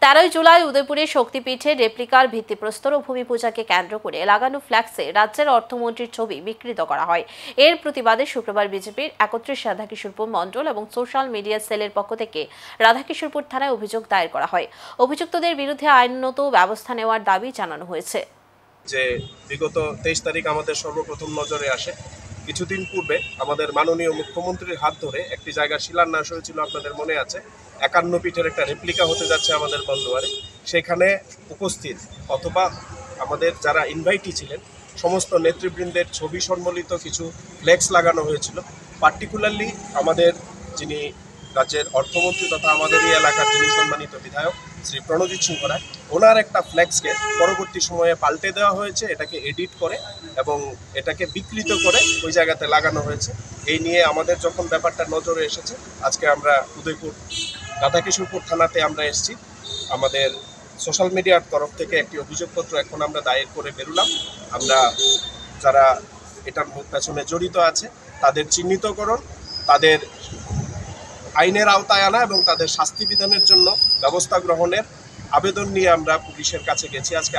13 জুলাই উদয়পুরে শক্তিপীঠে রেপ্লিকার ভিত্তিপ্রস্তর ও ভূমি পূজাকে কেন্দ্র করে লাগানো ফ্ল্যাক্সে রাজ্যের অর্থমন্ত্রীর ছবি বিকৃত করা হয়। এর প্রতিবাদে শুক্রবার বিজেপির 31 রাধাকিশোরপুর মণ্ডল এবং সোশ্যাল মিডিয়া সেলের পক্ষ থেকে রাধাকিশোরপুর থানায় অভিযোগ দায়ের করা হয়। অভিযুক্তদের বিরুদ্ধে আইনগত ব্যবস্থা নেওয়ার দাবি জানানো হয়েছে। যে বিগত 23 তারিখ আমাদের সর্বপ্রথম নজরে আসে। কিছুদিন পূর্বে আমাদের মাননীয় মুখ্যমন্ত্রীর হাত ধরে একটি জায়গার শিলান্যাস হয়েছিল, আপনাদের মনে আছে। 51 পিঠের একটা রেপ্লিকা হতে যাচ্ছে আমাদের বন্দোয়ারে। সেখানে উপস্থিত অথবা আমাদের যারা ইনভাইটি ছিলেন সমস্ত নেতৃবৃন্দের ছবি সম্বলিত কিছু ফ্লেক্স লাগানো হয়েছিল। পার্টিকুলারলি আমাদের যিনি রাজ্যের অর্থমন্ত্রী তথা আমাদের এই এলাকার যিনি সম্মানিত বিধায়ক শ্রী প্রণজিৎ সিংহ রায়, ওনার একটা ফ্ল্যাক্সকে পরবর্তী সময়ে পাল্টে দেওয়া হয়েছে, এটাকে এডিট করে এবং এটাকে বিকৃত করে ওই জায়গাতে লাগানো হয়েছে। এই নিয়ে আমাদের যখন ব্যাপারটা নজরে এসেছে, আজকে আমরা উদয়পুর রাধাকিশোরপুর থানাতে আমরা এসেছি। আমাদের সোশ্যাল মিডিয়ার তরফ থেকে একটি অভিযোগপত্র এখন আমরা দায়ের করে বেরোলাম। আমরা যারা এটার পেছনে জড়িত আছে তাদের চিহ্নিতকরণ, তাদের আইনের আওতায় আনা এবং তাদের শাস্তি বিধানের জন্য ব্যবস্থা গ্রহণের আবেদন নিয়ে আমরা পুলিশের কাছে গেছি আজকে।